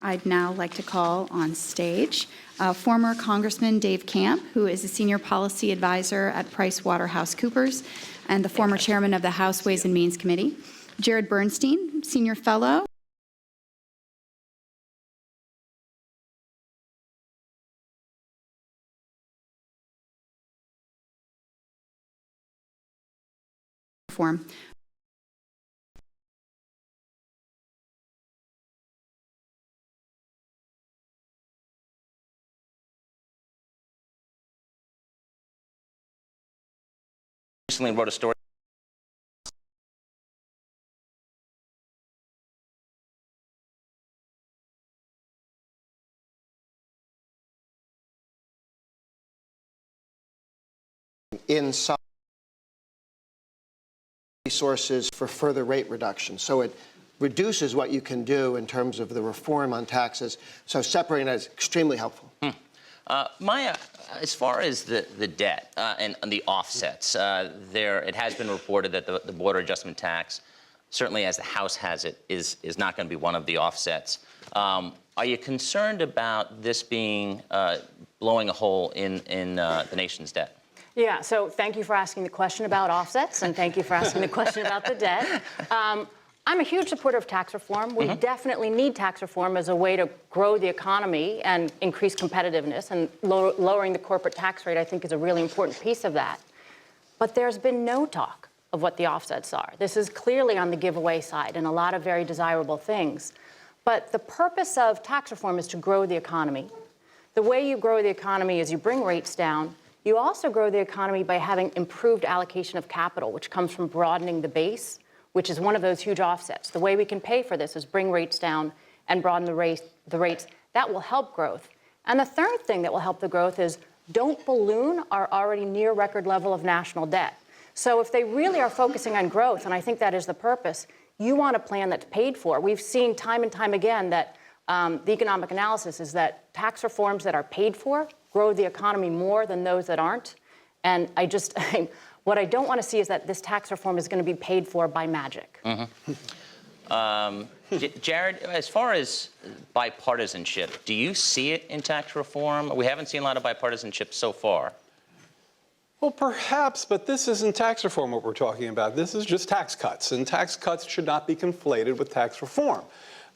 I'd now like to call on stage former Congressman Dave Camp, who is a senior policy advisor at PricewaterhouseCoopers and the former chairman of the House Ways and Means Committee. Jared Bernstein, senior fellow. Reform. Recently wrote a story in some resources for further rate reduction. So it reduces what you can do in terms of the reform on taxes. So separating that is extremely helpful. Maya, as far as the debt and the offsets, it has been reported that the border adjustment tax, certainly as the House has it, is not going to be one of the offsets. Are you concerned about this being blowing a hole in the nation's debt? Yeah, so thank you for asking the question about offsets, and thank you for asking the question about the debt. I'm a huge supporter of tax reform. We definitely need tax reform as a way to grow the economy and increase competitiveness, and lowering the corporate tax rate, I think, is a really important piece of that. But there's been no talk of what the offsets are. This is clearly on the giveaway side and a lot of very desirable things. But the purpose of tax reform is to grow the economy. The way you grow the economy is you bring rates down. You also grow the economy by having improved allocation of capital, which comes from broadening the base, which is one of those huge offsets. The way we can pay for this is bring rates down and broaden the rates. That will help growth. And the third thing that will help the growth is don't balloon our already near record level of national debt. So if they really are focusing on growth, and I think that is the purpose, you want a plan that's paid for. We've seen time and time again that the economic analysis is that tax reforms that are paid for grow the economy more than those that aren't. And what I don't want to see is that this tax reform is going to be paid for by magic. Jared, as far as bipartisanship, do you see it in tax reform? We haven't seen a lot of bipartisanship so far. Well, perhaps, but this isn't tax reform what we're talking about. This is just tax cuts, and tax cuts should not be conflated with tax reform.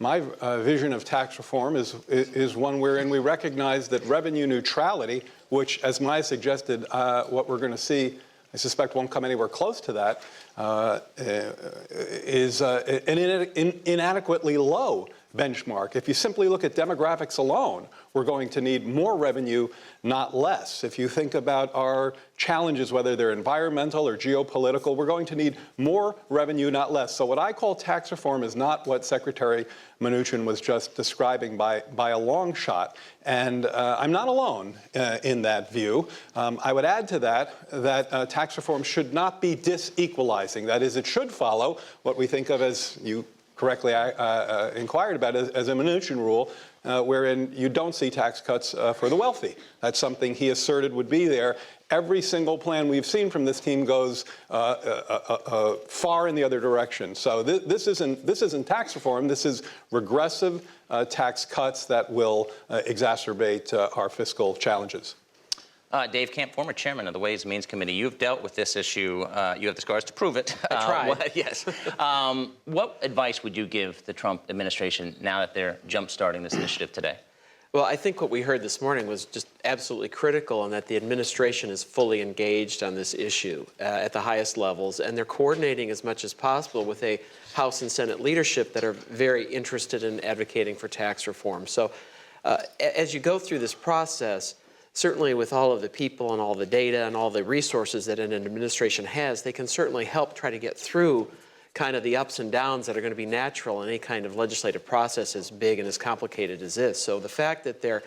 My vision of tax reform is one wherein we recognize that revenue neutrality, which, as Maya suggested, what we're going to see, I suspect won't come anywhere close to that, is an inadequately low benchmark. If you simply look at demographics alone, we're going to need more revenue, not less. If you think about our challenges, whether they're environmental or geopolitical, we're going to need more revenue, not less. So what I call tax reform is not what Secretary Mnuchin was just describing by a long shot. And I'm not alone in that view. I would add to that tax reform should not be disequalizing. That is, it should follow what we think of as, you correctly inquired about, as a Mnuchin rule, wherein you don't see tax cuts for the wealthy. That's something he asserted would be there. Every single plan we've seen from this team goes far in the other direction. So this isn't tax reform. This is regressive tax cuts that will exacerbate our fiscal challenges. Dave Camp, former chairman of the Ways and Means Committee, you've dealt with this issue. You have the scars to prove it. I tried. Yes. What advice would you give the Trump administration now that they're jump-starting this initiative today? Well, I think what we heard this morning was just absolutely critical, and that the administration is fully engaged on this issue at the highest levels, and they're coordinating as much as possible with a House and Senate leadership that are very interested in advocating for tax reform. So as you go through this process, certainly with all of the people and all the data and all the resources that an administration has, they can certainly help try to get through kind of the ups and downs that are going to be natural in any kind of legislative process as big and as complicated as this. So the fact that they're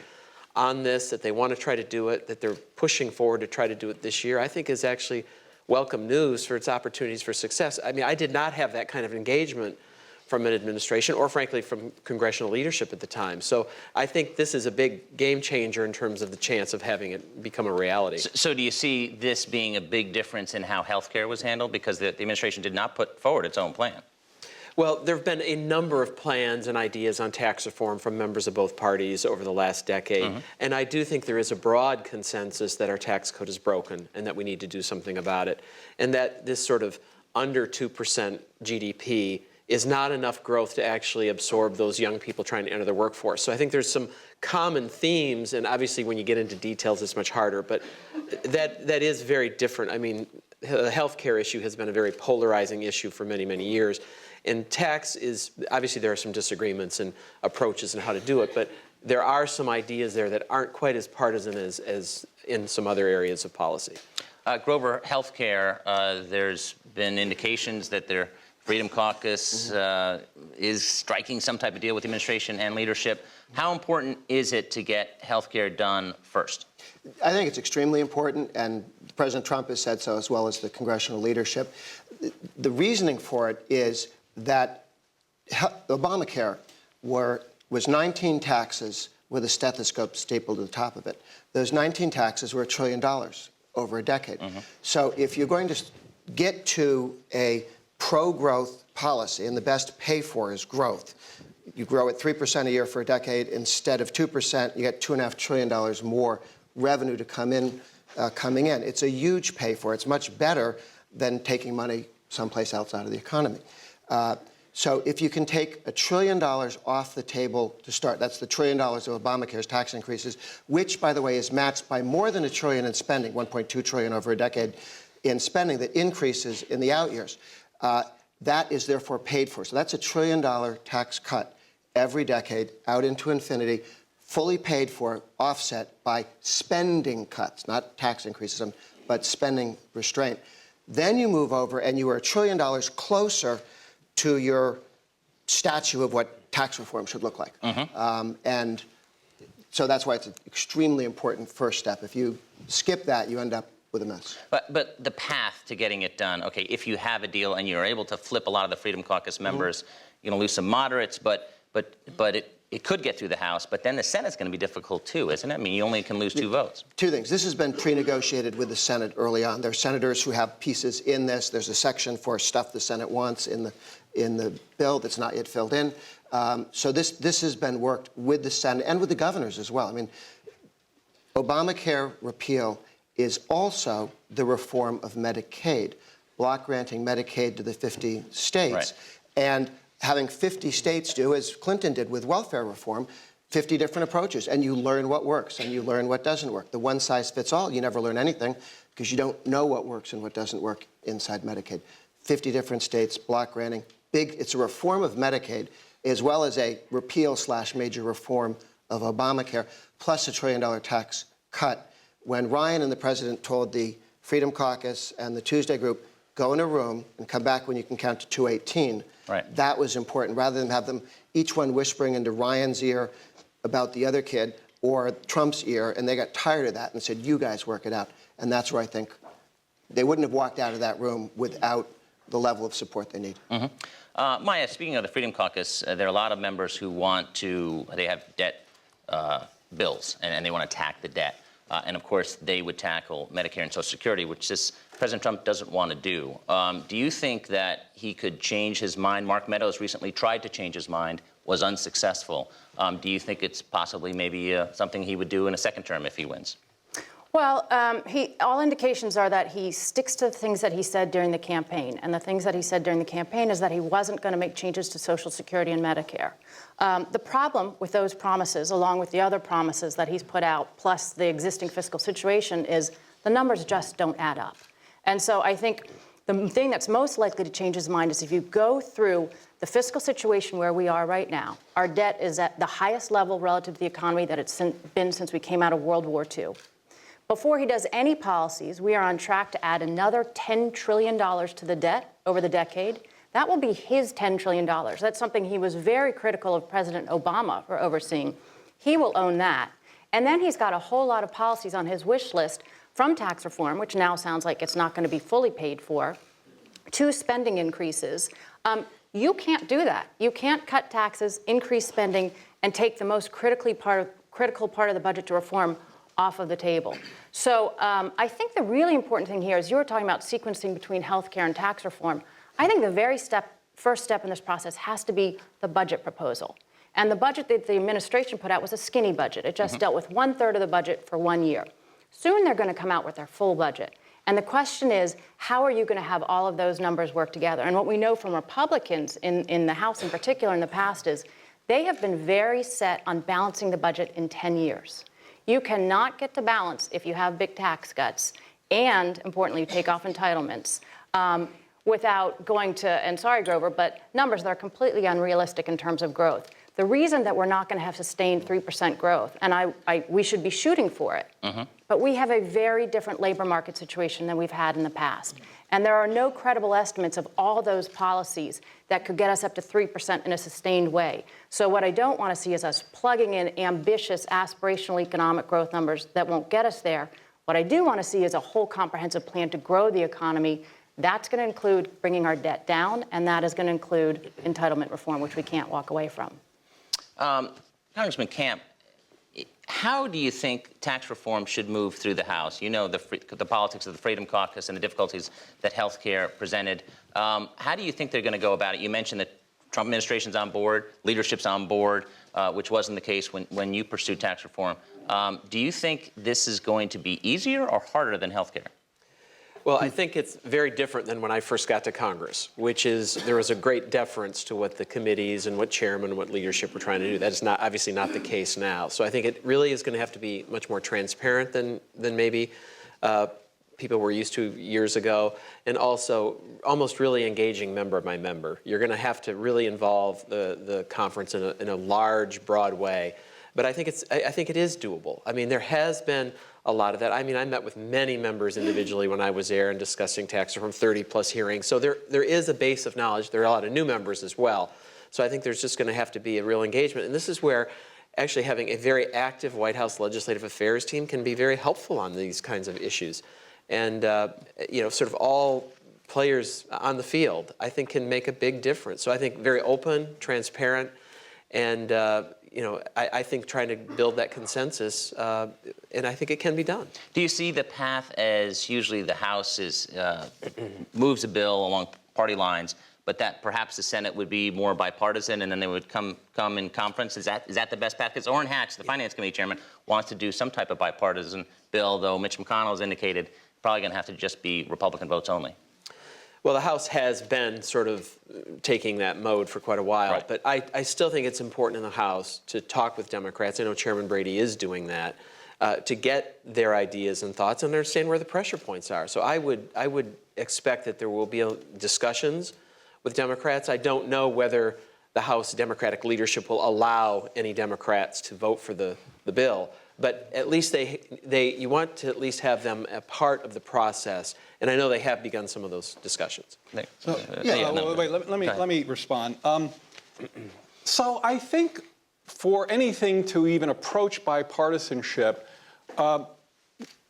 on this, that they want to try to do it, that they're pushing forward to try to do it this year, I think is actually welcome news for its opportunities for success. I mean, I did not have that kind of engagement from an administration or, frankly, from congressional leadership at the time. So I think this is a big game changer in terms of the chance of having it become a reality. So do you see this being a big difference in how health care was handled? Because the administration did not put forward its own plan. Well, there have been a number of plans and ideas on tax reform from members of both parties over the last decade. And I do think there is a broad consensus that our tax code is broken and that we need to do something about it. And that this sort of under 2% GDP is not enough growth to actually absorb those young people trying to enter the workforce. So I think there's some common themes, and obviously when you get into details it's much harder, but that is very different. I mean, the healthcare issue has been a very polarizing issue for many, many years. And tax is, obviously there are some disagreements and approaches and how to do it, but there are some ideas there that aren't quite as partisan as in some other areas of policy. Grover, healthcare, there's been indications that their Freedom Caucus is striking some type of deal with the administration and leadership. How important is it to get healthcare done first? I think it's extremely important, and President Trump has said so, as well as the congressional leadership. The reasoning for it is that Obamacare was 19 taxes with a stethoscope stapled to the top of it. Those 19 taxes were $1 trillion over a decade. So if you're going to get to a pro-growth policy, and the best pay for is growth, you grow at 3% a year for a decade, instead of 2%, you get $2.5 trillion more revenue to coming in. It's a huge pay for. It's much better than taking money someplace outside of the economy. So if you can take $1 trillion off the table to start, that's the $1 trillion of Obamacare's tax increases, which, by the way, is matched by more than $1 trillion in spending, $1.2 trillion over a decade in spending that increases in the out years. That is therefore paid for. So that's $1 trillion tax cut every decade out into infinity, fully paid for, offset by spending cuts, not tax increases, but spending restraint. Then you move over and you are $1 trillion closer to your statue of what tax reform should look like. And so that's why it's an extremely important first step. If you skip that, you end up with a mess. But the path to getting it done, okay, if you have a deal and you're able to flip a lot of the Freedom Caucus members, you're going to lose some moderates, but it could get through the House, but then the Senate's going to be difficult too, isn't it? I mean, you only can lose 2 votes. Two things. This has been pre-negotiated with the Senate early on. There are senators who have pieces in this. There's a section for stuff the Senate wants in the bill that's not yet filled in. So this has been worked with the Senate and with the governors as well. I mean, Obamacare repeal is also the reform of Medicaid, block granting Medicaid to the 50 states. Right. And having 50 states do, as Clinton did with welfare reform, 50 different approaches, and you learn what works and you learn what doesn't work. The one size fits all, you never learn anything because you don't know what works and what doesn't work inside Medicaid. 50 different states, block granting, it's a reform of Medicaid as well as a repeal/major reform of Obamacare, plus $1 trillion tax cut. When Ryan and the president told the Freedom Caucus and the Tuesday group, go in a room and come back when you can count to 218, right, that was important, rather than have them each one whispering into Ryan's ear about the other kid or Trump's ear, and they got tired of that and said, you guys work it out. And that's where I think they wouldn't have walked out of that room without the level of support they need. Maya, speaking of the Freedom Caucus, there are a lot of members who they have debt bills, and they want to attack the debt. And of course, they would tackle Medicare and Social Security, which President Trump doesn't want to do. Do you think that he could change his mind? Mark Meadows recently tried to change his mind, was unsuccessful. Do you think it's possibly maybe something he would do in a second term if he wins? Well, all indications are that he sticks to the things that he said during the campaign. And the things that he said during the campaign is that he wasn't going to make changes to Social Security and Medicare. The problem with those promises, along with the other promises that he's put out, plus the existing fiscal situation, is the numbers just don't add up. And so I think the thing that's most likely to change his mind is if you go through the fiscal situation where we are right now. Our debt is at the highest level relative to the economy that it's been since we came out of World War II. Before he does any policies, we are on track to add another $10 trillion to the debt over the decade. That will be his $10 trillion. That's something he was very critical of President Obama for overseeing. He will own that. And then he's got a whole lot of policies on his wish list, from tax reform, which now sounds like it's not going to be fully paid for, to spending increases. You can't do that. You can't cut taxes, increase spending, and take the most critical part of the budget to reform off of the table. So I think the really important thing here is you were talking about sequencing between health care and tax reform. I think the very first step in this process has to be the budget proposal. And the budget that the administration put out was a skinny budget. It just dealt with 1/3 of the budget for 1 year. Soon they're going to come out with their full budget. And the question is, how are you going to have all of those numbers work together? And what we know from Republicans in the House in particular in the past is they have been very set on balancing the budget in 10 years. You cannot get to balance if you have big tax cuts and, importantly, you take off entitlements without going to, and sorry, Grover, but numbers that are completely unrealistic in terms of growth. The reason that we're not going to have sustained 3% growth, and we should be shooting for it, but we have a very different labor market situation than we've had in the past. And there are no credible estimates of all those policies that could get us up to 3% in a sustained way. So what I don't want to see is us plugging in ambitious, aspirational economic growth numbers that won't get us there. What I do want to see is a whole comprehensive plan to grow the economy. That's going to include bringing our debt down, and that is going to include entitlement reform, which we can't walk away from. Congressman Camp, how do you think tax reform should move through the House? You know the politics of the Freedom Caucus and the difficulties that health care presented. How do you think they're going to go about it? You mentioned that Trump administration's on board, leadership's on board, which wasn't the case when you pursued tax reform. Do you think this is going to be easier or harder than health care? Well, I think it's very different than when I first got to Congress, which is there was a great deference to what the committees and what chairman and what leadership were trying to do. That is not obviously not the case now. So I think it really is going to have to be much more transparent than maybe people were used to years ago, and also almost really engaging member by member. You're going to have to really involve the conference in a large, broad way. But I think it is doable. I mean, there has been a lot of that. I mean, I met with many members individually when I was there and discussing tax reform, 30+ hearings. So there is a base of knowledge. There are a lot of new members as well. So I think there's just going to have to be a real engagement. And this is where actually having a very active White House Legislative Affairs team can be very helpful on these kinds of issues. And, sort of all players on the field, I think, can make a big difference. So I think very open, transparent, and I think trying to build that consensus, and I think it can be done. Do you see the path as usually the House moves a bill along party lines, but that perhaps the Senate would be more bipartisan, and then they would come in conference? Is that the best path? Because Orrin Hatch, the Finance Committee chairman, wants to do some type of bipartisan bill, though Mitch McConnell has indicated probably going to have to just be Republican votes only. Well, the House has been sort of taking that mode for quite a while, right. But I still think it's important in the House to talk with Democrats. I know Chairman Brady is doing that, to get their ideas and thoughts and understand where the pressure points are. So I would expect that there will be discussions with Democrats. I don't know whether the House Democratic leadership will allow any Democrats to vote for the bill, but at least you want to at least have them a part of the process. And I know they have begun some of those discussions. Wait, let me respond. So I think for anything to even approach bipartisanship,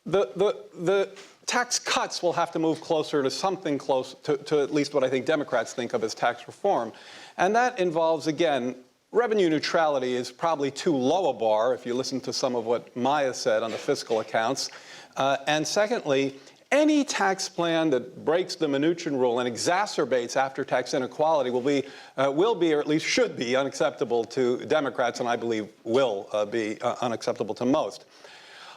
the tax cuts will have to move closer to something close to at least what I think Democrats think of as tax reform. And that involves, again, revenue neutrality is probably too low a bar if you listen to some of what Maya said on the fiscal accounts. And secondly, any tax plan that breaks the Mnuchin rule and exacerbates after-tax inequality will be, or at least should be, unacceptable to Democrats, and I believe will be unacceptable to most.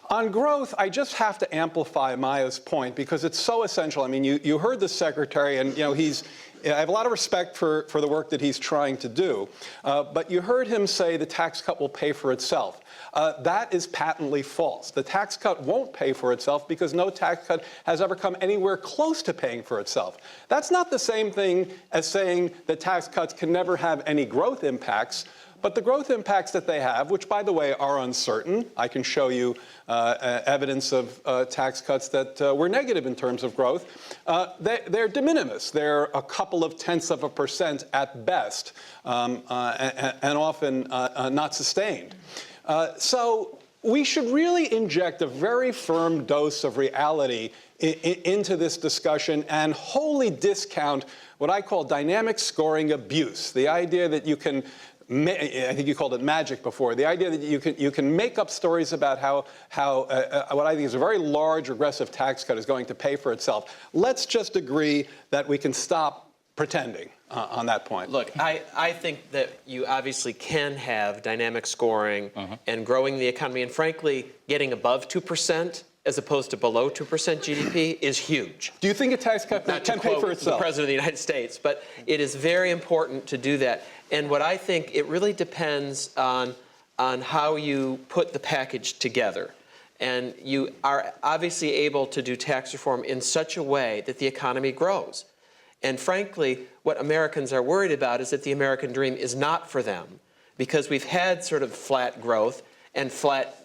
On growth, I just have to amplify Maya's point because it's so essential. I mean, you heard the secretary, and I have a lot of respect for the work that he's trying to do, but you heard him say the tax cut will pay for itself. That is patently false. The tax cut won't pay for itself because no tax cut has ever come anywhere close to paying for itself. That's not the same thing as saying that tax cuts can never have any growth impacts. But the growth impacts that they have, which, by the way, are uncertain, I can show you evidence of tax cuts that were negative in terms of growth, they're de minimis. They're a couple of tenths of a percent at best, and often not sustained. So we should really inject a very firm dose of reality into this discussion and wholly discount what I call dynamic scoring abuse, the idea that you can I think you called it magic before. The idea that you can make up stories about how what I think is a very large regressive tax cut is going to pay for itself. Let's just agree that we can stop pretending. on that point. Look, I think that you obviously can have dynamic scoring and growing the economy, and frankly, getting above 2% as opposed to below 2% GDP is huge. Do you think a tax cut Not to can pay quote for the itself? President of the United States, but it is very important to do that. And what I think, it really depends on how you put the package together. And you are obviously able to do tax reform in such a way that the economy grows. And frankly, what Americans are worried about is that the American dream is not for them, because we've had sort of flat growth and flat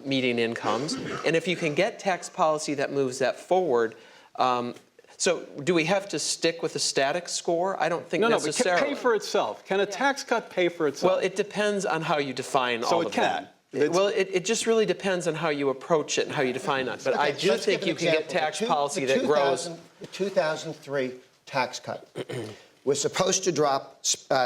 median incomes. And if you can get tax policy that moves that forward, so do we have to stick with a static score? I don't think necessarily. No, but can pay for itself. Can a tax cut pay for itself? Well, it depends on how you define all of them. Well, it just really depends on how you approach it and how you define it. But Okay, I do let's think give an you can get example. tax policy that grows. The 2003 tax cut was supposed to drop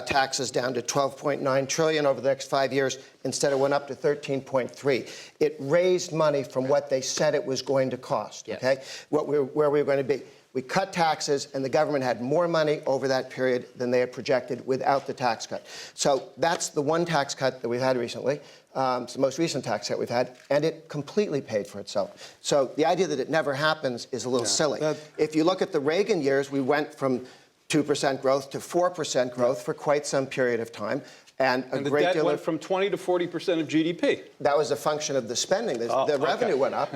taxes down to $12.9 trillion over the next 5 years. Instead, it went up to $13.3. It raised money from what they said it was going to cost. Yes. Okay, where we were going to be. We cut taxes, and the government had more money over that period than they had projected without the tax cut. So that's the one tax cut that we've had recently. It's the most recent tax cut we've had, and it completely paid for itself. So the idea that it never happens is a little silly. If you look at the Reagan years, we went from 2% growth to 4% growth for quite some period of time. And the debt went from 20 to 40% of GDP. That was a function of the spending. The revenue went up.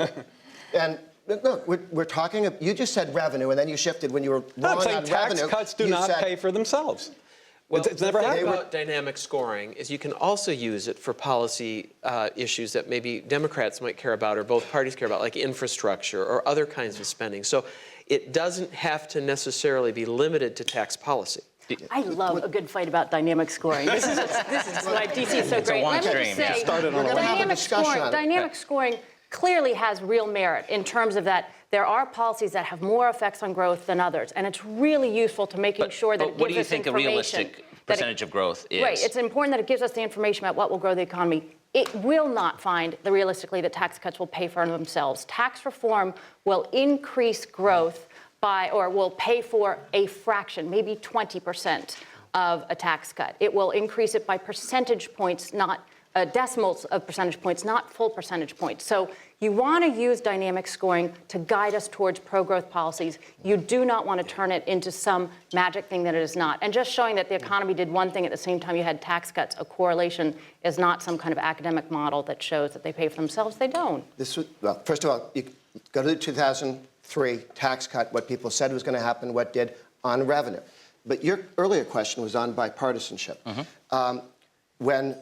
And look, we're talking, you just said revenue, and then you shifted when you were wrong I'm saying on tax revenue. cuts do not pay for themselves. Well, It's never the thing happened. about dynamic scoring is you can also use it for policy issues that maybe Democrats might care about or both parties care about, like infrastructure or other kinds of spending. So it doesn't have to necessarily be limited to tax policy. I love a good fight about dynamic scoring. This is why DC is so great. one Let me stream, just yeah. say, Started on a dynamic discussion scoring, on it. dynamic scoring clearly has real merit in terms of that there are policies that have more effects on growth than others, and it's really useful to making sure that But it what do you gives us think a information. realistic percentage of growth is? Right, it's important that it gives us the information about what will grow the economy. It will not find, realistically, that tax cuts will pay for themselves. Tax reform will increase growth by, or will pay for a fraction, maybe 20% of a tax cut. It will increase it by percentage points, not decimals of percentage points, not full percentage points. So you want to use dynamic scoring to guide us towards pro-growth policies. You do not want to turn it into some magic thing that it is not. And just showing that the economy did one thing at the same time you had tax cuts, a correlation is not some kind of academic model that shows that they pay for themselves. They don't. Well, first of all, you go to the 2003 tax cut, what people said was going to happen, what did on revenue. But your earlier question was on bipartisanship. When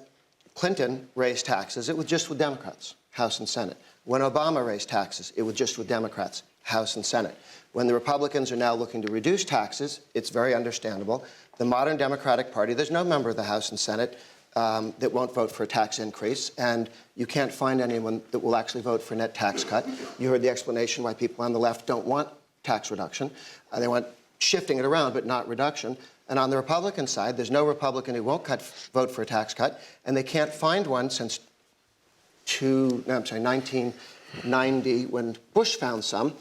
Clinton raised taxes, it was just with Democrats, House and Senate. When Obama raised taxes, it was just with Democrats, House and Senate. When the Republicans are now looking to reduce taxes, it's very understandable. The modern Democratic Party, there's no member of the House and Senate that won't vote for a tax increase, and you can't find anyone that will actually vote for a net tax cut. You heard the explanation why people on the left don't want tax reduction. They want shifting it around, but not reduction. And on the Republican side, there's no Republican who won't vote for a tax cut, and they can't find one since 1990, when Bush found some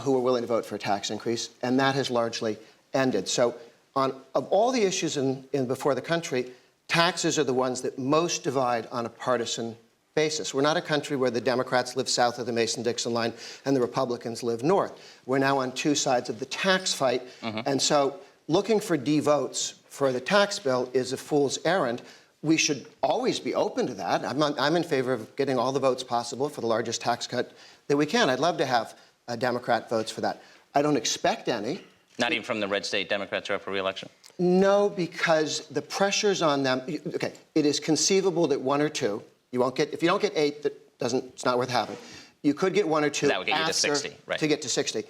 who were willing to vote for a tax increase, and that has largely ended. So of all the issues before the country, taxes are the ones that most divide on a partisan basis. We're not a country where the Democrats live south of the Mason-Dixon line and the Republicans live north. We're now on two sides of the tax fight, and so looking for D votes for the tax bill is a fool's errand. We should always be open to that. I'm in favor of getting all the votes possible for the largest tax cut that we can. I'd love to have Democrat votes for that. I don't expect any. Not even from the red state Democrats who are up for re-election? No, because the pressure's on them. Okay, it is conceivable that one or two, you won't get, if you don't get 8, it's not worth having. You could get 1 or 2 that would get you to 60, right? To get to 60.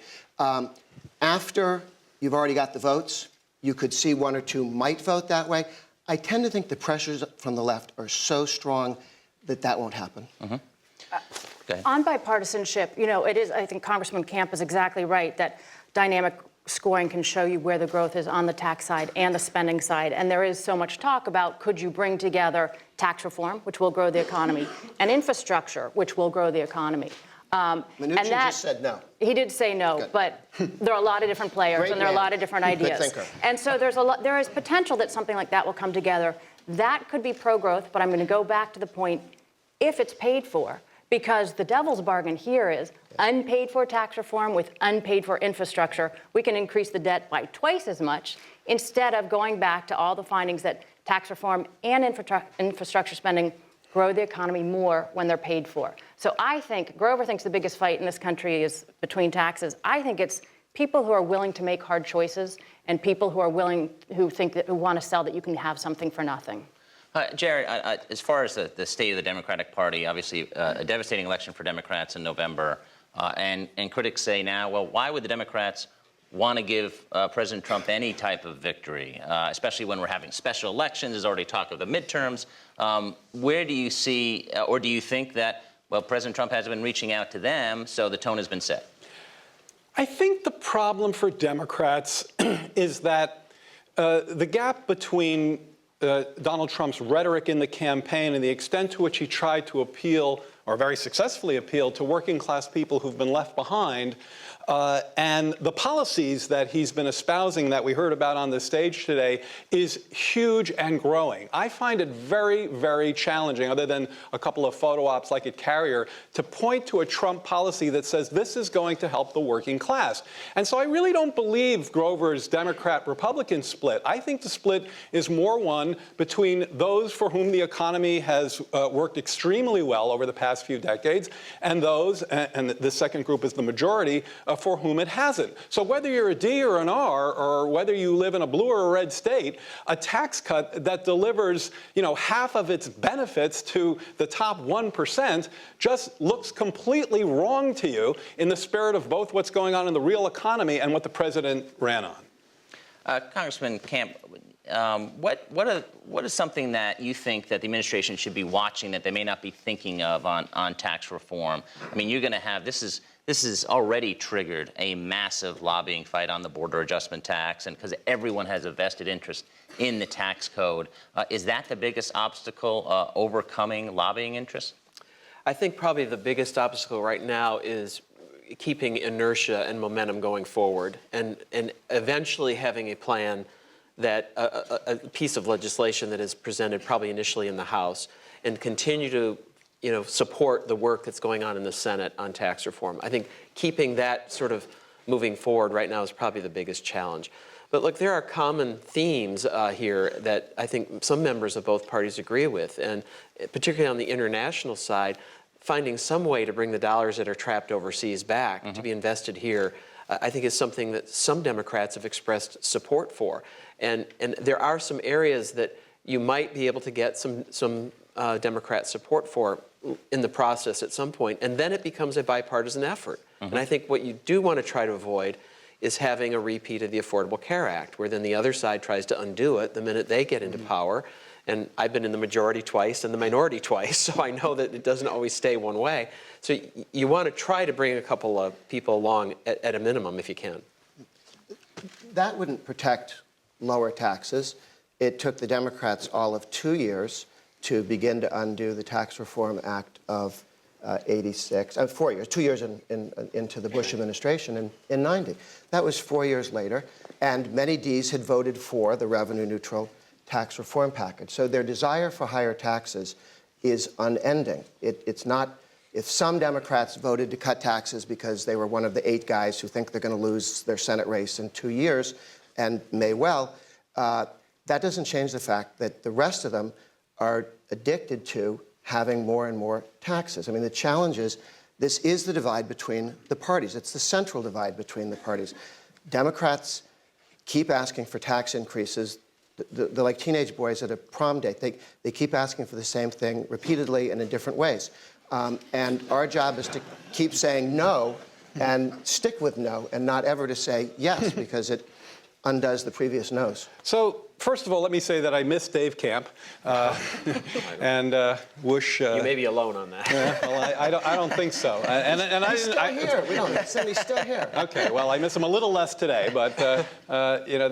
After you've already got the votes, you could see 1 or 2 might vote that way. I tend to think the pressures from the left are so strong that that won't happen. On bipartisanship, you know, it is, I think Congressman Camp is exactly right that dynamic scoring can show you where the growth is on the tax side and the spending side. And there is so much talk about could you bring together tax reform, which will grow the economy, and infrastructure, which will grow the economy. Mnuchin just said no. He did say no, Good. but there are a lot of different players Great and there are a man. lot of different Good ideas. thinker. And so there is potential that something like that will come together. That could be pro-growth, but I'm going to go back to the point, if it's paid for, because the devil's bargain here is unpaid for tax reform with unpaid for infrastructure. We can increase the debt by twice as much instead of going back to all the findings that tax reform and infrastructure spending grow the economy more when they're paid for. So I think Grover thinks the biggest fight in this country is between taxes. I think it's people who are willing to make hard choices and people who are willing, who want to sell that you can have something for nothing. Jared, as far as the state of the Democratic Party, obviously a devastating election for Democrats in November, and critics say now, well, why would the Democrats want to give President Trump any type of victory, especially when we're having special elections? There's already talk of the midterms. Where do you see, or do you think that, well, President Trump hasn't been reaching out to them, so the tone has been set? I think the problem for Democrats is that the gap between Donald Trump's rhetoric in the campaign and the extent to which he tried to appeal, or very successfully appeal, to working class people who've been left behind, and the policies that he's been espousing that we heard about on the stage today is huge and growing. I find it very, very challenging, other than a couple of photo ops like at Carrier, to point to a Trump policy that says this is going to help the working class. And so I really don't believe Grover's Democrat-Republican split. I think the split is more one between those for whom the economy has worked extremely well over the past few decades and those, and the second group is the majority, for whom it hasn't. So whether you're a D or an R, or whether you live in a blue or a red state, a tax cut that delivers, half of its benefits to the top 1% just looks completely wrong to you in the spirit of both what's going on in the real economy and what the president ran on. Congressman Camp, what is something that you think that the administration should be watching that they may not be thinking of on tax reform? I mean, you're going to have, this has already triggered a massive lobbying fight on the border adjustment tax, and because everyone has a vested interest in the tax code. Is that the biggest obstacle, overcoming lobbying interests? I think probably the biggest obstacle right now is keeping inertia and momentum going forward, and eventually having a plan that a piece of legislation that is presented probably initially in the House, and continue to support the work that's going on in the Senate on tax reform. I think keeping that sort of moving forward right now is probably the biggest challenge. But look, there are common themes here that I think some members of both parties agree with, and particularly on the international side, finding some way to bring the dollars that are trapped overseas back to be invested here, I think is something that some Democrats have expressed support for. And there are some areas that you might be able to get some Democrat support for in the process at some point, and then it becomes a bipartisan effort. And I think what you do want to try to avoid is having a repeat of the Affordable Care Act, where then the other side tries to undo it the minute they get into power. And I've been in the majority twice and the minority twice, so I know that it doesn't always stay one way. So you want to try to bring a couple of people along at a minimum if you can. That wouldn't protect lower taxes. It took the Democrats all of 2 years to begin to undo the Tax Reform Act of 86, 4 years, 2 years into the Bush administration in 90. That was 4 years later, and many Ds had voted for the revenue-neutral tax reform package. So their desire for higher taxes is unending. It's not, if some Democrats voted to cut taxes because they were one of the 8 guys who think they're going to lose their Senate race in 2 years, and may well, that doesn't change the fact that the rest of them are addicted to having more and more taxes. I mean, the challenge is, this is the divide between the parties. It's the central divide between the parties. Democrats keep asking for tax increases. They're like teenage boys at a prom date. They keep asking for the same thing repeatedly and in different ways. And our job is to keep saying no and stick with no, and not ever to say yes, because it undoes the previous no's. So first of all, let me say that I miss Dave Camp, and wish. You may be alone on that. Well, I don't think so. And I He's didn't. still here. We don't miss him. He's still here. Okay, well, I miss him a little less today, but you know,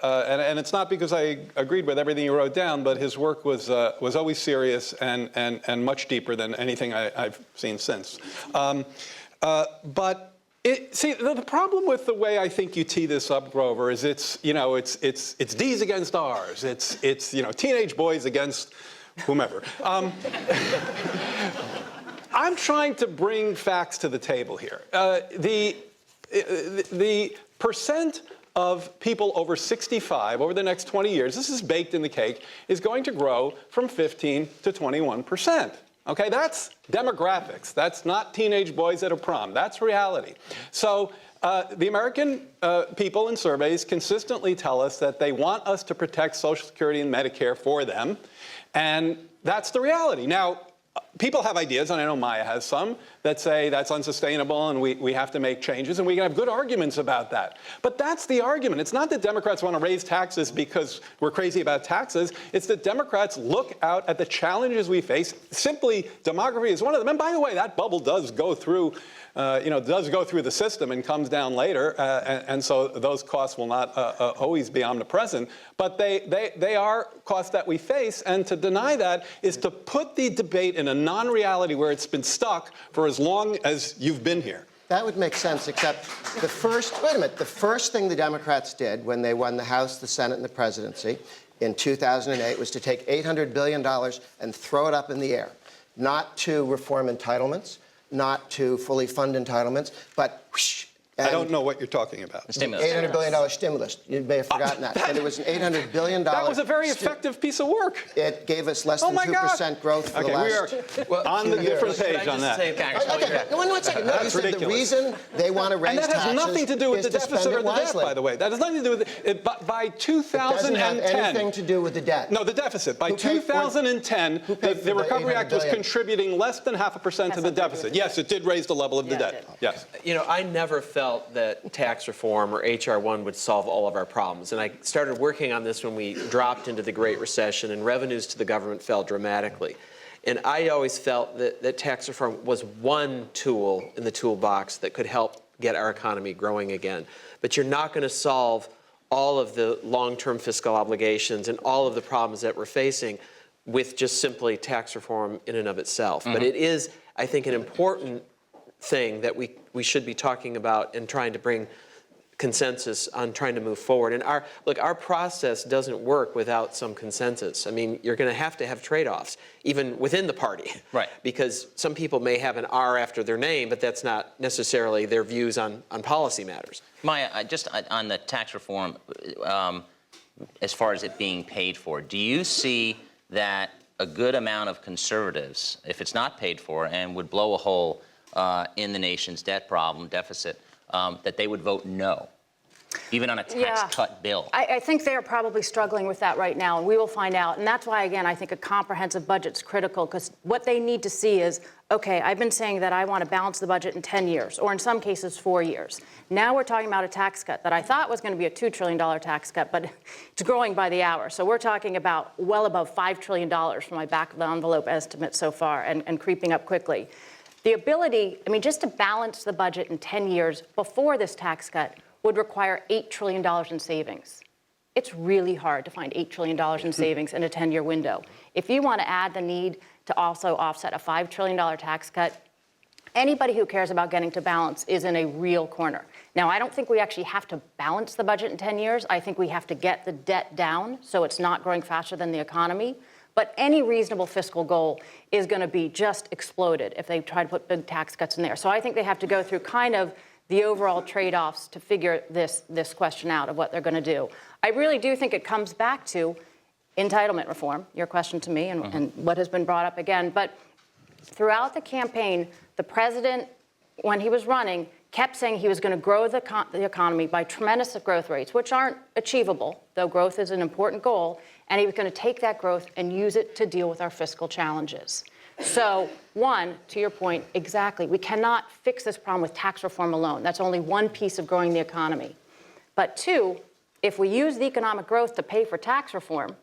and it's not because I agreed with everything he wrote down, but his work was always serious and much deeper than anything I've seen since. But see, the problem with the way I think you tee this up, Grover, is it's D's against R's. It's teenage boys against whomever. I'm trying to bring facts to the table here. The percent of people over 65 over the next 20 years, this is baked in the cake, is going to grow from 15 to 21%. Okay, that's demographics. That's not teenage boys at a prom. That's reality. So the American people in surveys consistently tell us that they want us to protect Social Security and Medicare for them, and that's the reality. Now, people have ideas, and I know Maya has some, that say that's unsustainable and we have to make changes, and we can have good arguments about that. But that's the argument. It's not that Democrats want to raise taxes because we're crazy about taxes. It's that Democrats look out at the challenges we face. Simply, demography is one of them. And by the way, that bubble does go through the system and comes down later, and so those costs will not always be omnipresent. But they are costs that we face, and to deny that is to put the debate in a non-reality where it's been stuck for as long as you've been here. That would make sense, except the first thing the Democrats did when they won the House, the Senate, and the presidency in 2008 was to take $800 billion and throw it up in the air, not to reform entitlements, not to fully fund entitlements, but whoosh. I don't know what you're talking about. $800 billion stimulus. You may have forgotten that. And it was an $800 billion. That was a very effective piece of work. It gave us less than 2% growth for the last we are on the different page on that. Okay, one second. No, That's ridiculous. The reason they want to raise taxes and that has nothing to do with the deficit or the debt, by the way. That has nothing to do with it. By 2010. It doesn't have anything to do with the debt. No, the deficit. By 2010, the Recovery Act was contributing less than 0.5% to the deficit. Yes, it did raise the level of the debt. Yes. You know, I never felt that tax reform or H.R. 1 would solve all of our problems. And I started working on this when we dropped into the Great Recession and revenues to the government fell dramatically. And I always felt that tax reform was one tool in the toolbox that could help get our economy growing again. But you're not going to solve all of the long-term fiscal obligations and all of the problems that we're facing with just simply tax reform in and of itself. But it is, I think, an important thing that we should be talking about and trying to bring consensus on trying to move forward. And our process doesn't work without some consensus. I mean, you're going to have trade-offs, even within the party. Right. Because some people may have an R after their name, but that's not necessarily their views on policy matters. Maya, just on the tax reform, as far as it being paid for, do you see that a good amount of conservatives, if it's not paid for and would blow a hole in the nation's debt problem, deficit, that they would vote no, even on a tax cut bill? I think they're probably struggling with that right now, and we will find out. And that's why, again, I think a comprehensive budget's critical, because what they need to see is, okay, I've been saying that I want to balance the budget in 10 years, or in some cases 4 years. Now we're talking about a tax cut that I thought was going to be a $2 trillion tax cut, but it's growing by the hour. So we're talking about well above $5 trillion from my back-of-the-envelope estimate so far, and creeping up quickly. The ability, I mean, just to balance the budget in 10 years before this tax cut would require $8 trillion in savings. It's really hard to find $8 trillion in savings in a 10-year window. If you want to add the need to also offset a $5 trillion tax cut, anybody who cares about getting to balance is in a real corner. Now, I don't think we actually have to balance the budget in 10 years. I think we have to get the debt down so it's not growing faster than the economy. But any reasonable fiscal goal is going to be just exploded if they try to put big tax cuts in there. So I think they have to go through kind of the overall trade-offs to figure this question out of what they're going to do. I really do think it comes back to entitlement reform, your question to me, and what has been brought up again. But throughout the campaign, the president, when he was running, kept saying he was going to grow the economy by tremendous growth rates, which aren't achievable, though growth is an important goal, and he was going to take that growth and use it to deal with our fiscal challenges. So, one, to your point, exactly, we cannot fix this problem with tax reform alone. That's only one piece of growing the economy. But two, if we use the economic growth to pay for tax reform,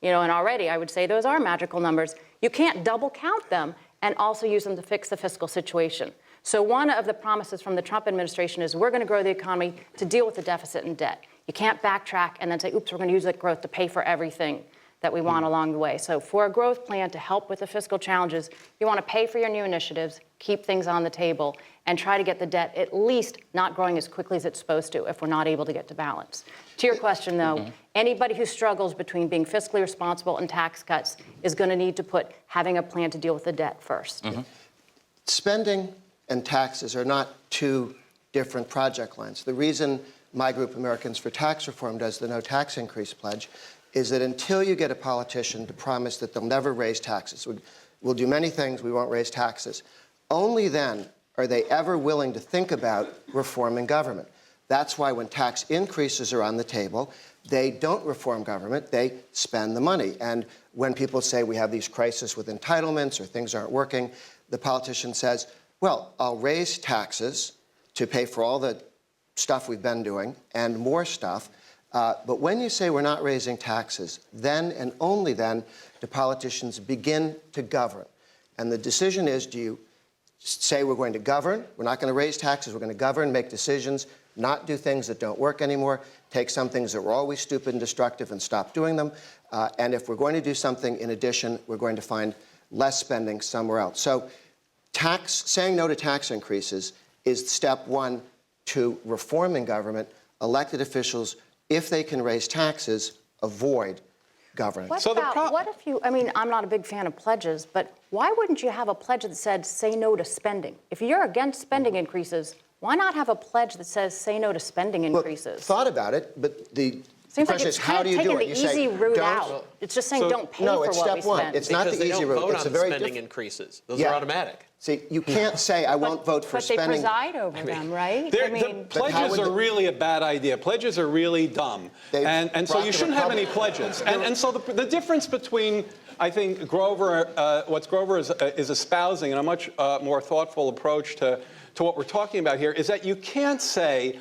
and already I would say those are magical numbers, you can't double count them and also use them to fix the fiscal situation. So one of the promises from the Trump administration is we're going to grow the economy to deal with the deficit and debt. You can't backtrack and then say, oops, we're going to use that growth to pay for everything that we want along the way. So for a growth plan to help with the fiscal challenges, you want to pay for your new initiatives, keep things on the table, and try to get the debt at least not growing as quickly as it's supposed to if we're not able to get to balance. To your question, though, anybody who struggles between being fiscally responsible and tax cuts is going to need to put having a plan to deal with the debt first. Spending and taxes are not two different project lines. The reason my group, Americans for Tax Reform, does the no tax increase pledge is that until you get a politician to promise that they'll never raise taxes, we'll do many things, we won't raise taxes, only then are they ever willing to think about reforming government. That's why when tax increases are on the table, they don't reform government, they spend the money. And when people say we have these crises with entitlements or things aren't working, the politician says, well, I'll raise taxes to pay for all the stuff we've been doing and more stuff. But when you say we're not raising taxes, then and only then do politicians begin to govern. And the decision is, do you say we're going to govern, we're not going to raise taxes, we're going to govern, make decisions, not do things that don't work anymore, take some things that were always stupid and destructive and stop doing them. And if we're going to do something in addition, we're going to find less spending somewhere else. So saying no to tax increases is step one to reforming government. Elected officials, if they can raise taxes, avoid governing. What if you, I'm not a big fan of pledges, but why wouldn't you have a pledge that said say no to spending? If you're against spending increases, why not have a pledge that says say no to spending increases? Thought about it, but the Seems like question it's is how do you taking do it? the easy route out. It's just saying don't pay for it's what step we one. spend. It's not the easy route. It's a very spending different increases. Those are automatic. See, you can't say I won't vote for spending. But they preside over them, right? Pledges are really a bad idea. Pledges are really dumb. And so you shouldn't have any pledges. And so the difference between, I think, what Grover is espousing and a much more thoughtful approach to what we're talking about here is that you can't say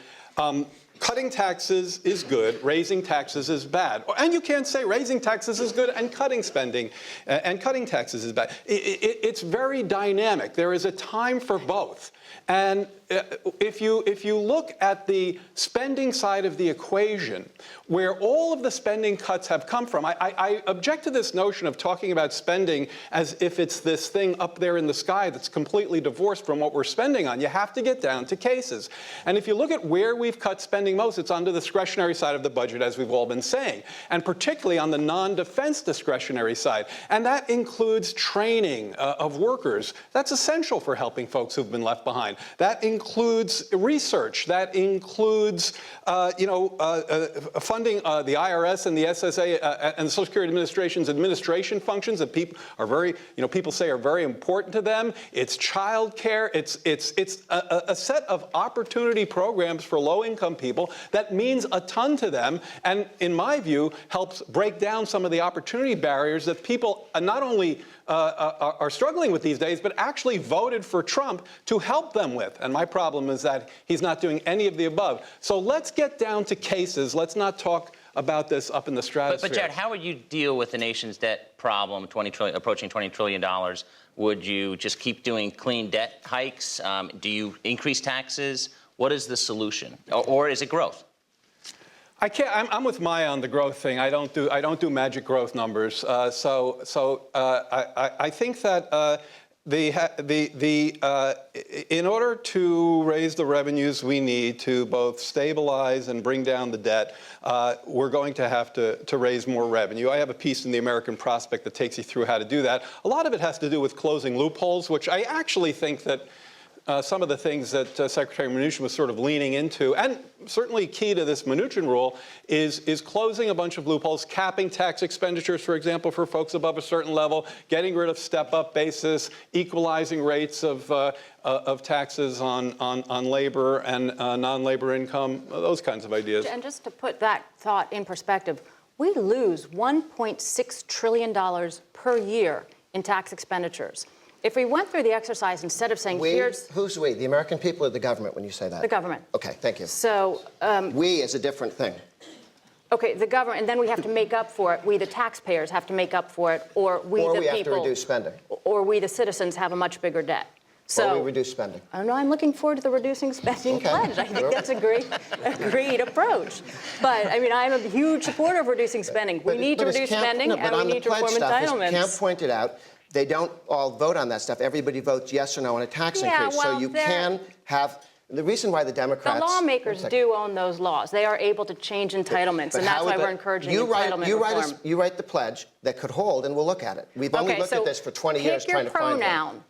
cutting taxes is good, raising taxes is bad. And you can't say raising taxes is good and cutting spending and cutting taxes is bad. It's very dynamic. There is a time for both. And if you look at the spending side of the equation, where all of the spending cuts have come from, I object to this notion of talking about spending as if it's this thing up there in the sky that's completely divorced from what we're spending on. You have to get down to cases. And if you look at where we've cut spending most, it's on the discretionary side of the budget, as we've all been saying, and particularly on the non-defense discretionary side. And that includes training of workers. That's essential for helping folks who've been left behind. That includes research. That includes, funding the IRS and the SSA and the Social Security Administration's administration functions that people are people say are very important to them. It's child care. It's a set of opportunity programs for low-income people that means a ton to them, and in my view, helps break down some of the opportunity barriers that people not only are struggling with these days, but actually voted for Trump to help them with. And my problem is that he's not doing any of the above. So let's get down to cases. Let's not talk about this up in the stratosphere. But Jared, how would you deal with the nation's debt problem, approaching $20 trillion? Would you just keep doing clean debt hikes? Do you increase taxes? What is the solution? Or is it growth? I can't. I'm with Maya on the growth thing. I don't do magic growth numbers. I think that in order to raise the revenues we need to both stabilize and bring down the debt, we're going to have to raise more revenue. I have a piece in the American Prospect that takes you through how to do that. A lot of it has to do with closing loopholes, which I actually think that some of the things that Secretary Mnuchin was sort of leaning into, and certainly key to this Mnuchin rule, is closing a bunch of loopholes, capping tax expenditures, for example, for folks above a certain level, getting rid of step-up basis, equalizing rates of taxes on labor and non-labor income, those kinds of ideas. And just to put that thought in perspective, we lose $1.6 trillion per year in tax expenditures. If we went through the exercise, instead of saying, Who's we? The American people or the government when you say that? The government. Okay, thank you. So we is a different thing. Okay, the government, and then we have to make up for it. We, the taxpayers, have to make up for it, or we, Or the we have to people, reduce spending. or we, the citizens, have a much bigger debt. So, Or we reduce spending. I don't know, I'm looking forward to the reducing spending Okay. pledge. I think that's a great approach. But, I mean, I'm a huge supporter of reducing spending. We need to as reduce Camp- spending, no, and but we on the need to pledge reform stuff, as Camp entitlements. pointed out, they don't all vote on that stuff. Everybody votes yes or no on a tax Yeah, increase. well, So you they're- can have, the reason why the The Democrats... lawmakers Wait a second. do own those laws. They are able to change entitlements, But and how that's would why that- we're encouraging you write- entitlement you write reform. You write the pledge that could hold, and we'll look at it. We've only looked at this for 20 years trying to find one. Pick your pronoun.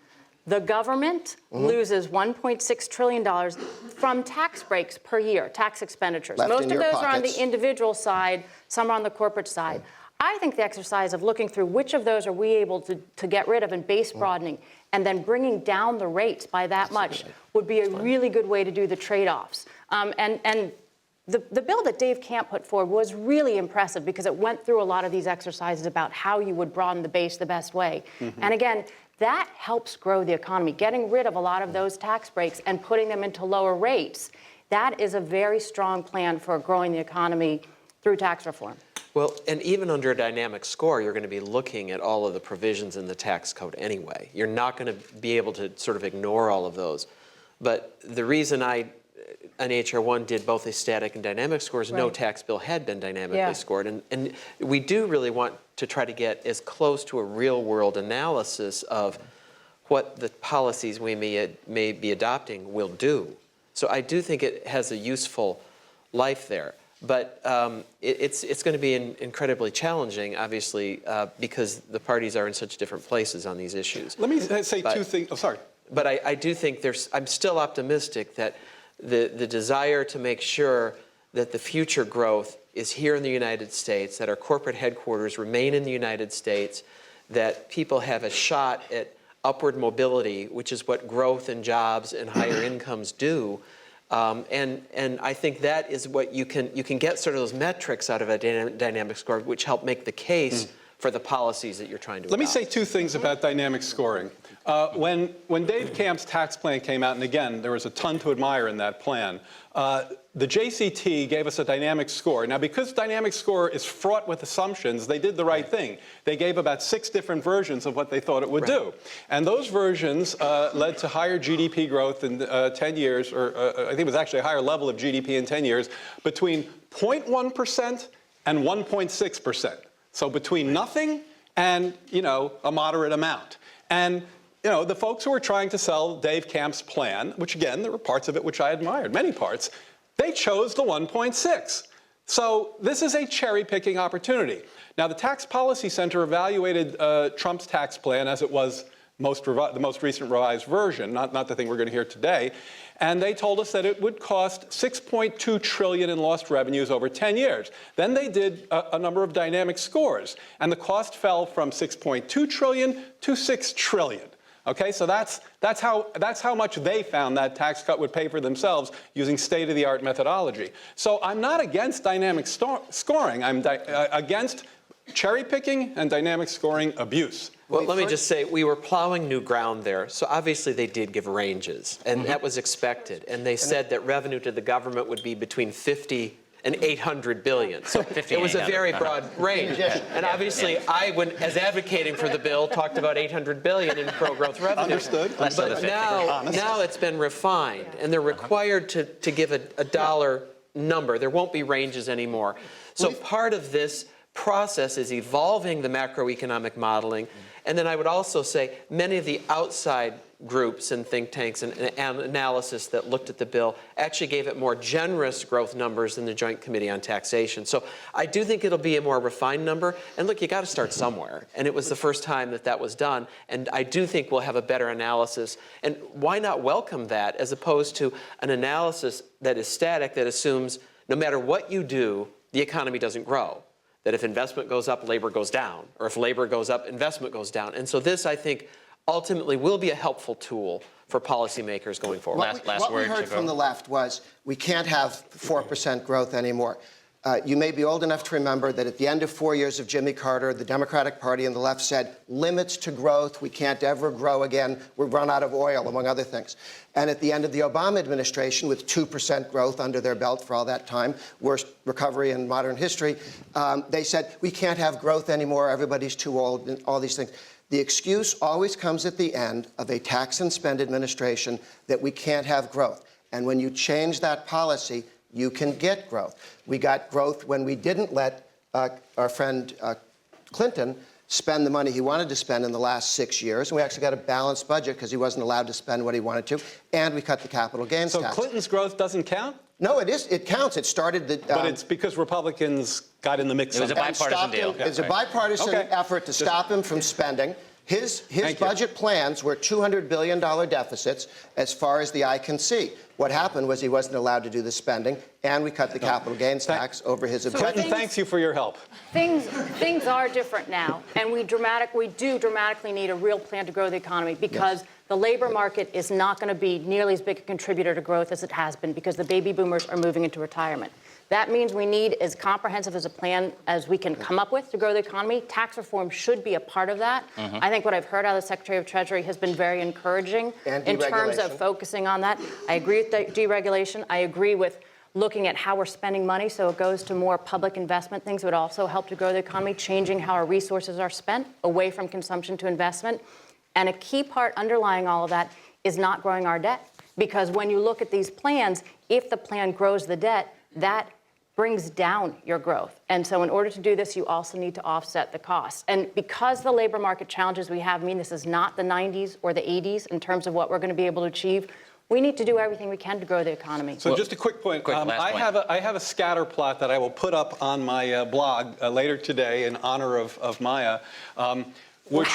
The government loses $1.6 trillion from tax breaks per year, tax expenditures. Left Most in of your those are on pockets. the individual side, some are on the corporate side. I think the exercise of looking through which of those are we able to get rid of and base broadening, and then bringing down the rates by that much would be a really good way to do the trade-offs. And the bill that Dave Camp put forward was really impressive because it went through a lot of these exercises about how you would broaden the base the best way. And again, that helps grow the economy. Getting rid of a lot of those tax breaks and putting them into lower rates, that is a very strong plan for growing the economy through tax reform. Well, and even under a dynamic score, you're going to be looking at all of the provisions in the tax code anyway. You're not going to be able to sort of ignore all of those. But the reason on H.R. 1 did both a static and dynamic score is no Right. tax bill had been dynamically Yeah. scored. And we do really want to try to get as close to a real-world analysis of what the policies we may be adopting will do. So I do think it has a useful life there. But it's going to be incredibly challenging, obviously, because the parties are in such different places on these issues. Let me say two things. Oh, sorry. But I do think I'm still optimistic that the desire to make sure that the future growth is here in the United States, that our corporate headquarters remain in the United States, that people have a shot at upward mobility, which is what growth and jobs and higher incomes do. And I think that is what you can get sort of those metrics out of a dynamic score, which help make the case for the policies that you're trying to Let me adopt. say two things about dynamic scoring. When Dave Camp's tax plan came out, and again, there was a ton to admire in that plan, the JCT gave us a dynamic score. Now, because dynamic score is fraught with assumptions, they did the right thing. They gave about 6 different versions of what they thought it would do. And those versions led to higher GDP growth in 10 years, or I think it was actually a higher level of GDP in 10 years, between 0.1% and 1.6%. So between nothing and, a moderate amount. And, the folks who were trying to sell Dave Camp's plan, which again, there were parts of it which I admired, many parts, they chose the 1.6. So this is a cherry-picking opportunity. Now, the Tax Policy Center evaluated Trump's tax plan as it was the most recent revised version, not the thing we're going to hear today, and they told us that it would cost $6.2 trillion in lost revenues over 10 years. Then they did a number of dynamic scores, and the cost fell from $6.2 trillion to $6 trillion. Okay, so that's how much they found that tax cut would pay for themselves using state-of-the-art methodology. So I'm not against dynamic scoring. I'm against cherry-picking and dynamic scoring abuse. Well, let me just say, we were plowing new ground there. So obviously they did give ranges, and that was expected. And they said that revenue to the government would be between 50 and 800 billion. So it was a very broad range. And obviously I, as advocating for the bill, talked about 800 billion in pro-growth revenue. Understood. But now it's been refined, and they're required to give a dollar number. There won't be ranges anymore. So part of this process is evolving the macroeconomic modeling. And then I would also say many of the outside groups and think tanks and analysis that looked at the bill actually gave it more generous growth numbers than the Joint Committee on Taxation. So I do think it'll be a more refined number. And look, you got to start somewhere. And it was the first time that was done. And I do think we'll have a better analysis. And why not welcome that as opposed to an analysis that is static, that assumes no matter what you do, the economy doesn't grow. That if investment goes up, labor goes down. Or if labor goes up, investment goes down. And so this, I think, ultimately will be a helpful tool for policymakers going forward. What we heard from the left was we can't have 4% growth anymore. You may be old enough to remember that at the end of 4 years of Jimmy Carter, the Democratic Party and the left said, limits to growth, we can't ever grow again, we've run out of oil, among other things. And at the end of the Obama administration, with 2% growth under their belt for all that time, worst recovery in modern history, they said, we can't have growth anymore, everybody's too old, and all these things. The excuse always comes at the end of a tax and spend administration that we can't have growth. And when you change that policy, you can get growth. We got growth when we didn't let our friend Clinton spend the money he wanted to spend in the last 6 years. And we actually got a balanced budget because he wasn't allowed to spend what he wanted to. And we cut the capital gains tax. So Clinton's growth doesn't count? No, it is. It counts. It started the. But it's because Republicans got in the mix. It was a bipartisan deal. It's a bipartisan effort to stop him from spending. His budget plans were $200 billion deficits as far as the eye can see. What happened was he wasn't allowed to do the spending, and we cut the capital gains tax over his objectives. Clinton thanks you for your help. Things are different now, and we do dramatically need a real plan to grow the economy because the labor market is not going to be nearly as big a contributor to growth as it has been because the baby boomers are moving into retirement. That means we need as comprehensive as a plan as we can come up with to grow the economy. Tax reform should be a part of that. I think what I've heard out of the Secretary of Treasury has been very encouraging in terms of focusing on that. I agree with deregulation. I agree with looking at how we're spending money so it goes to more public investment things that would also help to grow the economy, changing how our resources are spent away from consumption to investment. And a key part underlying all of that is not growing our debt. Because when you look at these plans, if the plan grows the debt, that brings down your growth. And so in order to do this, you also need to offset the costs. And because the labor market challenges we have mean this is not the 90s or the 80s in terms of what we're going to be able to achieve, we need to do everything we can to grow the economy. So just a quick point. I have a scatter plot that I will put up on my blog later today in honor of Maya. Which,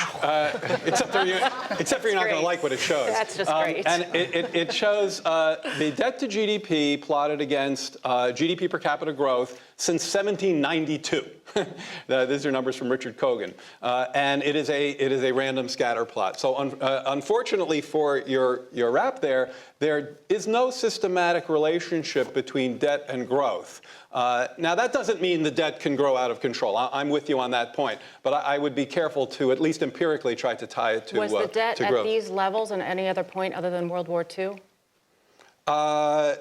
except for you're not going to like what it shows. That's just great. And it shows the debt to GDP plotted against GDP per capita growth since 1792. These are numbers from Richard Kogan, and it is a random scatter plot. So unfortunately for your rap there is no systematic relationship between debt and growth. Now, that doesn't mean the debt can grow out of control. I'm with you on that point. But I would be careful to at least empirically try to tie it to growth. Was the debt at these levels at any other point other than World War II? No.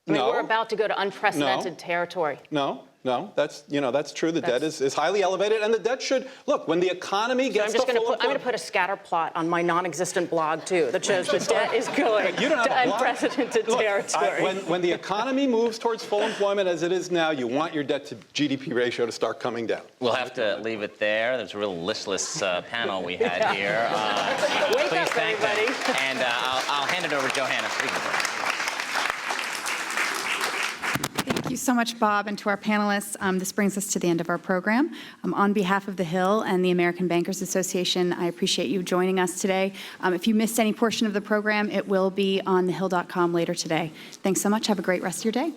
We're about to go to unprecedented territory. No. That's true. The debt is highly elevated, and the debt should look when the economy gets. I'm going to put a scatter plot on my non-existent blog too that shows the debt is going to unprecedented territory. When the economy moves towards full employment as it is now, you want your debt to GDP ratio to start coming down. We'll have to leave it there. There's a real listless panel we had here. Wake up, everybody! And I'll hand it over to Johanna. Thank you so much, Bob, and to our panelists. This brings us to the end of our program. On behalf of the Hill and the American Bankers Association, I appreciate you joining us today. If you missed any portion of the program, it will be on thehill.com later today. Thanks so much. Have a great rest of your day.